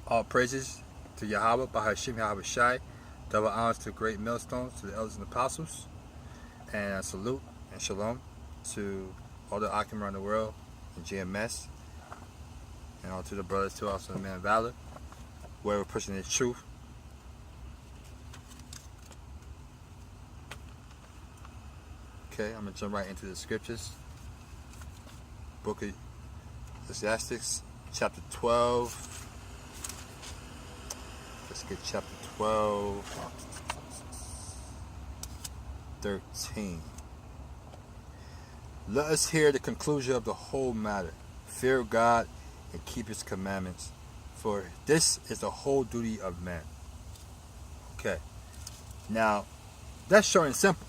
All praises to Yahweh, Bahashim Yahweh Shai. Double honors to great millstones, to the elders and apostles. And a salute and shalom to all the Akim around the world and GMS. And all to the brothers too, also the man of valor. Where we're pushing the truth. Okay, I'm going to jump right into the scriptures. Book of Ecclesiastes, chapter 12. Let's get chapter 12, 13. Let us hear the conclusion of the whole matter. Fear God and keep his commandments, for this is the whole duty of man. Okay. Now, that's short and simple.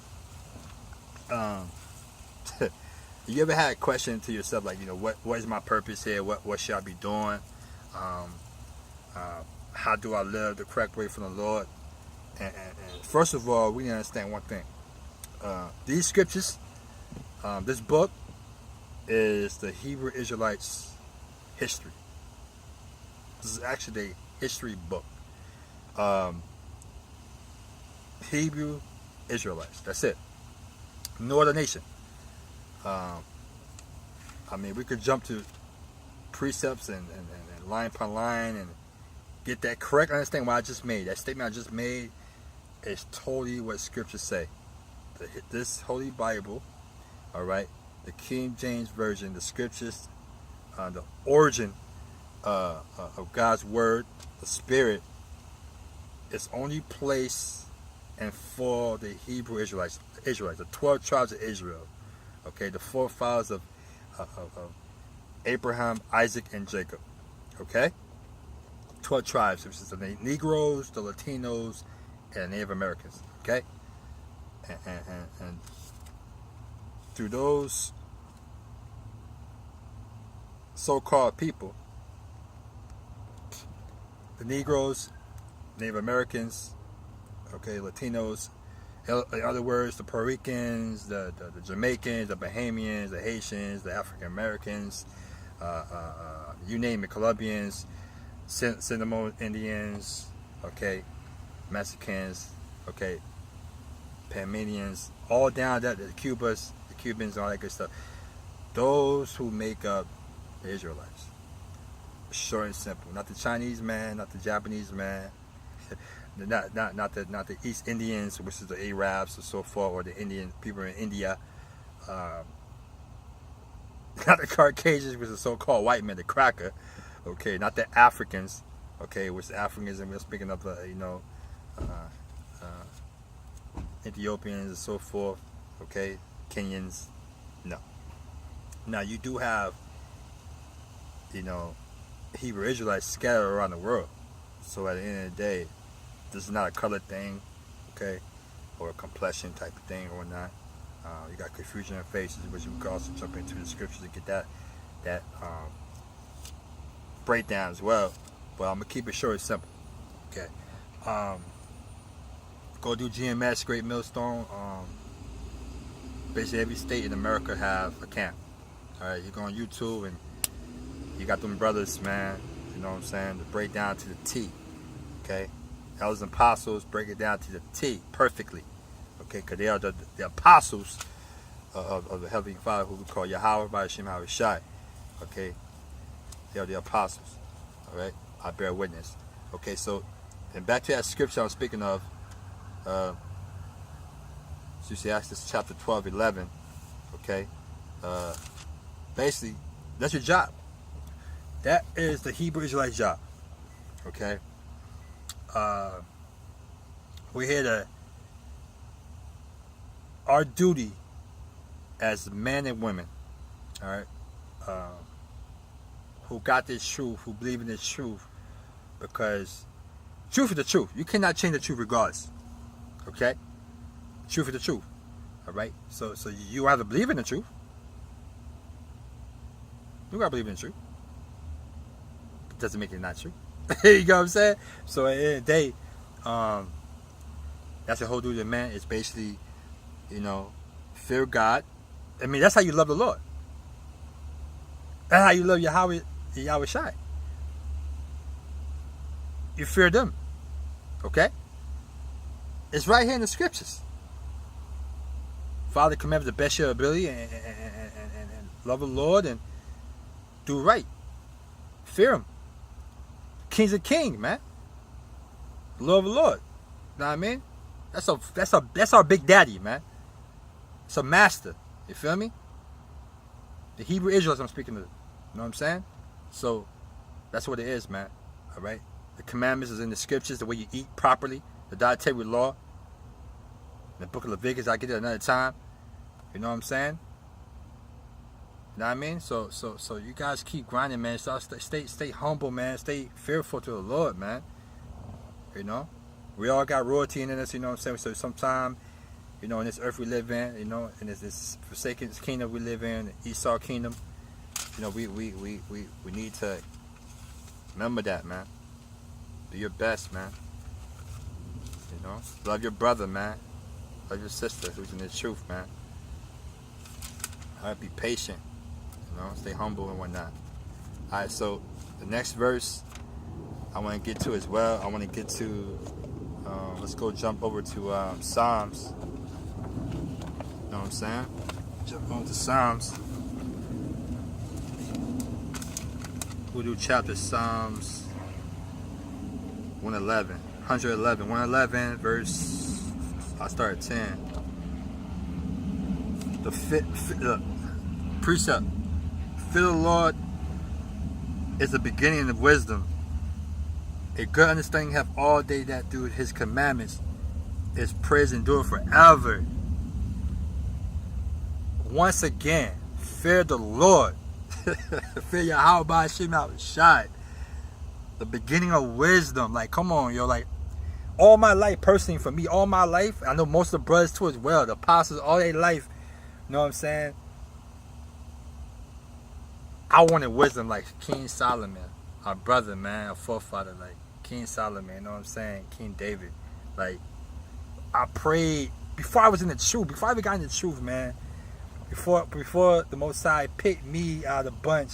You ever had a question to yourself like, what is my purpose here? What should I be doing? How do I live the correct way from the Lord? And first of all, we need to understand one thing. These scriptures, this book is the Hebrew Israelites' history. This is actually a history book. Hebrew Israelites, that's it. No other nation. We could jump to precepts and line upon line and get that correct. Understand what I just made. That statement I just made is totally what scriptures say. This Holy Bible, all right, the King James Version, the scriptures, the origin of God's word, the Spirit, is only placed and for the Hebrew Israelites, the 12 tribes of Israel, okay, the forefathers of Abraham, Isaac, and Jacob, okay, 12 tribes, which is the Negros, the Latinos, and Native Americans, okay, and through those so-called people, the Negros, Native Americans, okay, Latinos, in other words, the Puerto Ricans, the Jamaicans, the Bahamians, the Haitians, the African Americans, you name it, Colombians, Seminole Indians, okay, Mexicans, okay, Panamanians, all down that, the Cubans, all that good stuff. Those who make up the Israelites. Short and simple. Not the Chinese man, not the Japanese man. Not the East Indians, which is the Arabs and so forth, or the Indian people in India. Not the Caucasians, which is the so-called white men, the cracker. Okay, not the Africans. Okay, which Africans, and we're speaking of Ethiopians and so forth. Okay, Kenyans. No. Now you do have Hebrew Israelites scattered around the world. So at the end of the day, this is not a color thing, okay, or a complexion type of thing or not. You got confusion in faces, which we could also jump into the scriptures to get that breakdown as well. But I'm gonna keep it short and simple. Okay. Go do GMS, Great Millstone. Basically every state in America have a camp. All right, you go on YouTube and you got them brothers, man. You know what I'm saying? To break down to the T. Okay. Elders and apostles break it down to the T perfectly, okay? Because they are the apostles of the Heavenly Father, who we call Yahweh, Bahashim Yahweh Shai, okay? They are the apostles, all right? I bear witness, okay? So, and back to that scripture I'm speaking of, Ecclesiastes chapter 12, 11, okay? Basically, that's your job. That is the Hebrew Israelite job, okay? We're here to, our duty as men and women, all right, who got this truth, who believe in this truth, because truth is the truth. You cannot change the truth regardless, okay? Truth is the truth, all right? So you either believe in the truth, you gotta believe in the truth. It doesn't make it not true. You know what I'm saying? So at the end of the day, that's the whole duty of man. It's basically, fear God. That's how you love the Lord. That's how you love Yahweh Shai. you fear them. Okay? It's right here in the scriptures. Follow the commandments the best of your ability and love the Lord and do right. Fear him. King's a king, man. Love the Lord. You know what I mean? That's our big daddy, man. It's a master. You feel me? The Hebrew Israelites I'm speaking to. You know what I'm saying? So that's what it is, man. Alright? The commandments is in the scriptures, the way you eat properly, the dietary law. In the book of Leviticus, I get it another time. You know what I'm saying? You know what I mean? So you guys keep grinding, man. Stay humble, man. Stay fearful to the Lord, man. You know? We all got royalty in us, you know what I'm saying? So sometime, you know, in this earth we live in, you know, in this forsaken kingdom we live in, the Esau kingdom, you know, we need to remember that, man. Do your best, man. You know? Love your brother, man. Love your sister who's in the truth, man. Alright, be patient. You know, stay humble and whatnot. Alright, so the next verse I want to get to as well. I want to get to let's go jump over to Psalms. You know what I'm saying? Jump on to Psalms. We'll do chapter Psalms 111 verse, I start at 10. The precept. Fear the Lord is the beginning of wisdom. A good understanding have all they that do his commandments. His praise endure forever. Once again, fear the Lord. Fear Yahweh Hashem Shai. The beginning of wisdom. Like, come on, yo. Like, all my life, personally, for me, all my life, I know most of the brothers too as well, the apostles, all their life, you know what I'm saying? I wanted wisdom like King Solomon, our brother, man, our forefather, like King Solomon, you know what I'm saying? King David. Like, I prayed before I was in the truth, before I even got in the truth, man. Before the Most High picked me out of the bunch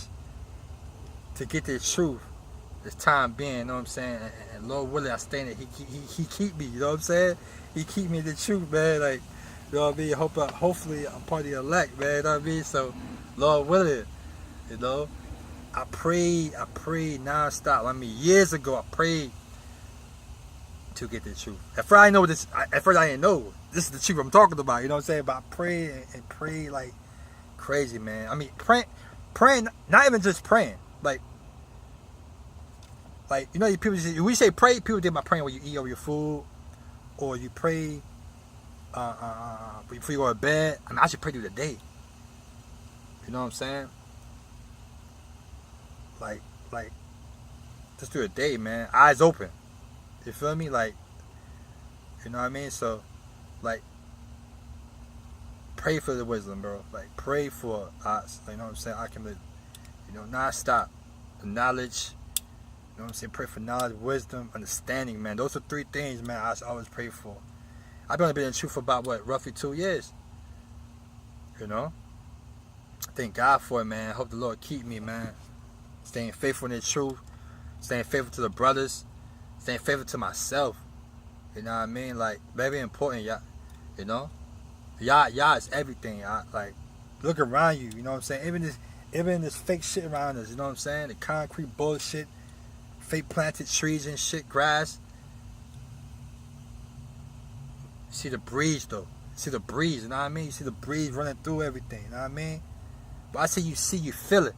to get the truth, this time being, you know what I'm saying? And Lord willing, I stand it. He keep me, you know what I'm saying? He keep me in the truth, man. Like, you know what I mean? Hopefully I'm part of the elect, man. You know what I mean? So, Lord willing, you know, I prayed nonstop. I mean, years ago, I prayed to get the truth. At first, I didn't know this is the truth I'm talking about. You know what I'm saying? But I prayed and prayed like crazy, man. I mean, praying, not even just praying. Like you know, people say, when we say pray, people think about praying when you eat over your food, or you pray before you go to bed. I mean, I should pray through the day. You know what I'm saying? Like just through the day, man. Eyes open. You feel me? Like, you know what I mean? So, like, pray for the wisdom, bro. Like, pray for us. Like, you know what I'm saying? I can, you know, not stop. The knowledge. You know what I'm saying? Pray for knowledge, wisdom, understanding, man. Those are three things, man, I always pray for. I've only been in the truth for about, roughly 2 years. You know? Thank God for it, man. I hope the Lord keep me, man. Staying faithful in the truth. Staying faithful to the brothers. Staying faithful to myself. You know what I mean? Like, very important, y'all. You know? Y'all is everything. Like, look around you. You know what I'm saying? Even this fake shit around us. You know what I'm saying? The concrete bullshit. Fake planted trees and shit, grass. You see the breeze, though. You see the breeze, you know what I mean? You see the breeze running through everything, you know what I mean? But I say you see, you feel it.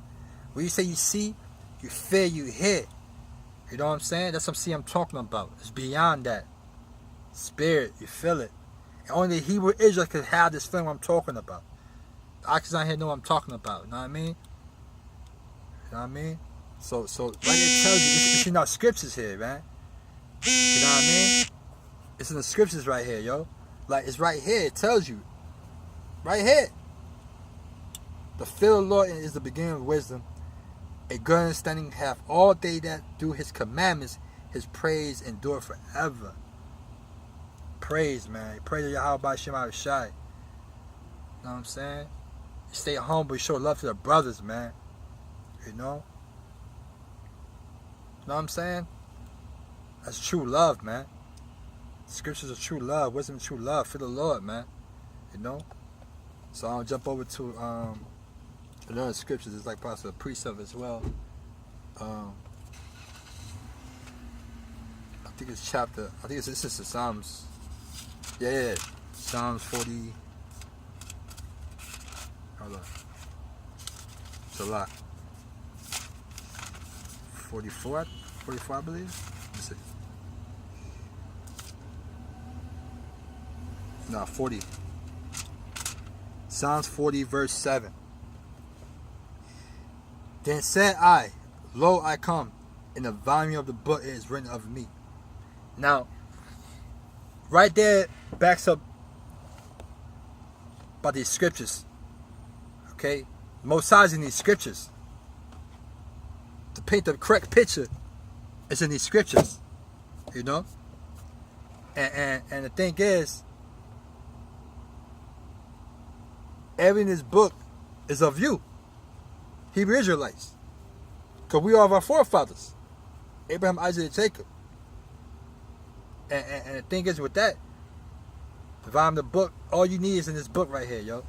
When you say you see, you feel, you hear. You know what I'm saying? That's what I'm talking about. It's beyond that. Spirit, you feel it. And only the Hebrew Israelites can have this feeling what I'm talking about. The Oxys out here know what I'm talking about, you know what I mean? You know what I mean? So right here tells you, it's in our scriptures here, man. You know what I mean? It's in the scriptures right here, yo. Like, it's right here. It tells you. Right here. The fear of the Lord is the beginning of wisdom. A good understanding have all they that do his commandments. His praise endure forever. Praise, man. Praise to Yahweh Hashem Shai. You know what I'm saying? You stay humble. You show love to the brothers, man. You know? You know what I'm saying? That's true love, man. Scriptures are true love. Wisdom is true love for the Lord, man. You know? So I'll jump over to another scriptures. It's like possibly a precept as well. I think it's chapter. I think this is the Psalms. Yeah. Psalms 40. Hold on. It's a lot. 44, I believe. Let's see. No, 40. Psalms 40, verse 7. Then said I, Lo, I come. In the volume of the book it is written of me. Now, right there backs up by these scriptures. Okay? Most sides in these scriptures. To paint the correct picture is in these scriptures. You know? And the thing is, everything in this book is of you, Hebrew Israelites. Because we are of our forefathers, Abraham, Isaac, and Jacob. And the thing is with that, the volume of the book, all you need is in this book right here, yo.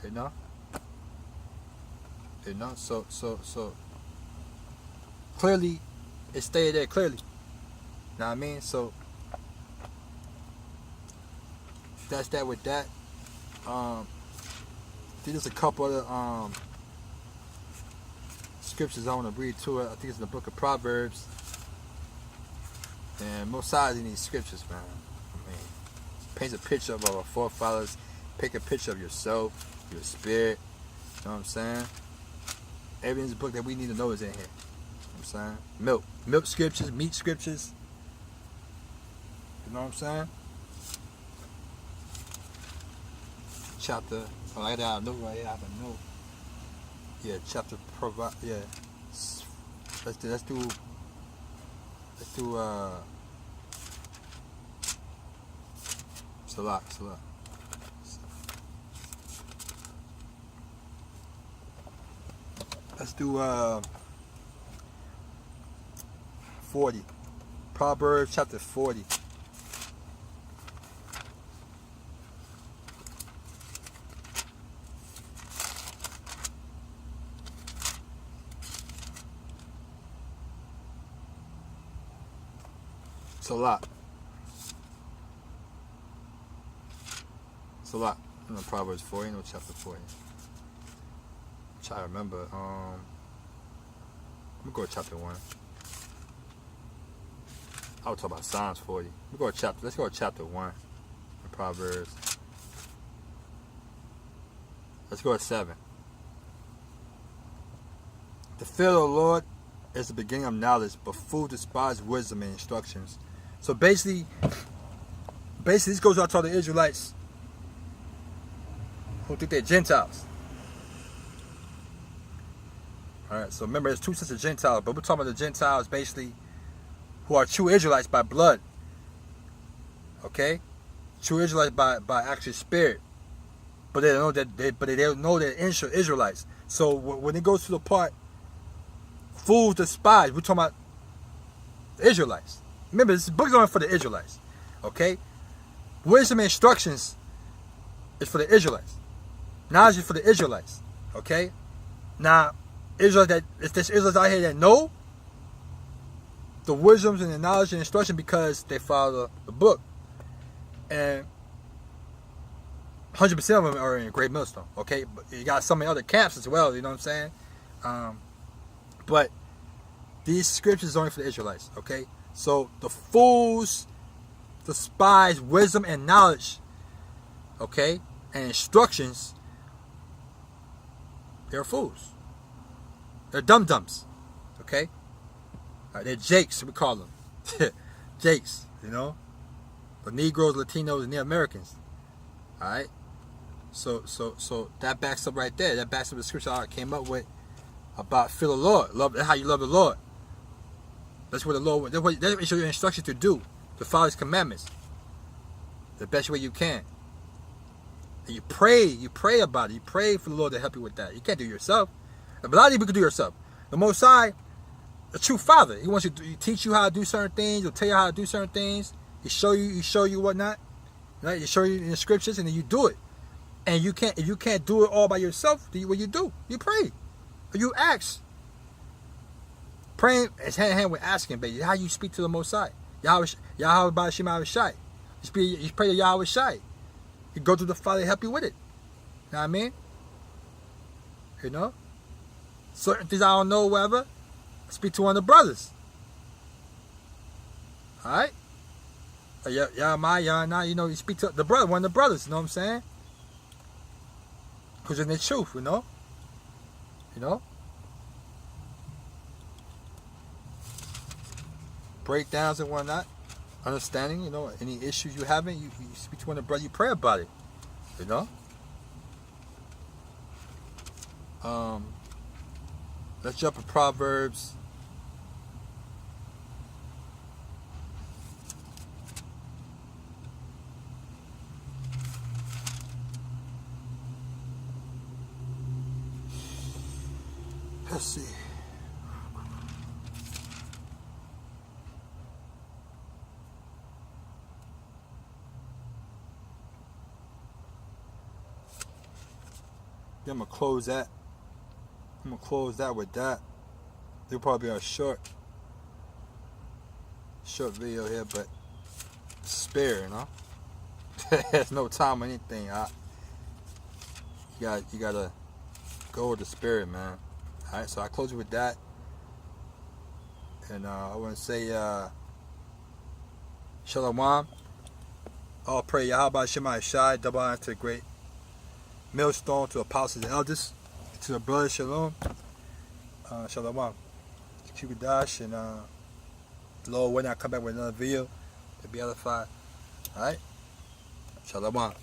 You know? You know? So clearly, it stayed there clearly. Know what I mean? So, that's that with that. I think there's a couple other scriptures I want to read to it. I think it's in the book of Proverbs. And most sides in these scriptures, man. I mean, paints a picture of our forefathers. Pick a picture of yourself, your spirit. You know what I'm saying? Everything in this book that we need to know is in here. You know what I'm saying? Milk scriptures, meat scriptures. You know what I'm saying? Chapter, I got a note right here. I have a note. Yeah, chapter provide. Yeah, let's do. It's a lot. Let's do 40. Proverbs chapter 40. It's a lot. It's a lot. I know Proverbs 40, no chapter 40. I'm trying to remember. I'm gonna go to chapter 1. I would talk about Psalms 40. Let's go to chapter 1 in Proverbs. Let's go to 7. The fear of the Lord is the beginning of knowledge, but fools despise wisdom and instructions. So basically this goes out to all the Israelites who think they're Gentiles. Alright, so remember there's two sets of Gentiles, but we're talking about the Gentiles basically who are true Israelites by blood. Okay? True Israelites by actual spirit. But they don't know they're Israelites. So when it goes to the part fools despise, we're talking about the Israelites. Remember, this book is only for the Israelites. Okay? Wisdom and instructions is for the Israelites. Knowledge is for the Israelites. Okay? Now, there's Israelites out here that know the wisdoms and the knowledge and instruction because they follow the book. And 100% of them are in Great Millstone. Okay? But you got some in other camps as well, you know what I'm saying? But these scriptures are only for the Israelites. Okay? So the fools despise wisdom and knowledge, okay, and instructions. They're fools. They're dum-dums, okay. They're jakes, we call them. Jakes, you know. The Negros, Latinos, and the Americans. All right. So that backs up right there. That backs up the scripture I came up with about fear the Lord. Love how you love the Lord. That's what the Lord. That's your instruction to do, to follow His commandments, the best way you can. And you pray about it. You pray for the Lord to help you with that. You can't do it yourself. But a lot of people can do it yourself. The Most High a true father. He wants you to teach you how to do certain things. He'll tell you how to do certain things. He show you whatnot. Right? He show you in the scriptures, and then you do it. And if you can't do it all by yourself, what you do? You pray. Or you ask. Praying is hand in hand with asking, baby. How you speak to the Most High. Yahweh by Shema Shai. You pray to Yahweh Shai. You go to the Father to help you with it. You know what I mean? You know? Certain things I don't know, whatever. Speak to one of the brothers. Alright? You speak to the brother, one of the brothers, you know what I'm saying? Who's in the truth, you know? You know? Breakdowns and whatnot. Understanding, you know, any issues you having, you speak to one of the brothers, you pray about it. You know? Let's jump to Proverbs. Let's see. I'm gonna close that. I'm gonna close that with that. It'll probably be a short video here, but spare, you know. There's no time or anything. You gotta go with the spirit, man. All right, so I close it with that, and I want to say Shalom. All praise Yahweh Shema Shai. Double honor to the great millstone, to apostles and elders, to the brothers. Shalom. Shalom. Q.qadash, and Lord, when I come back with another video, to be edified. All right. Shalom.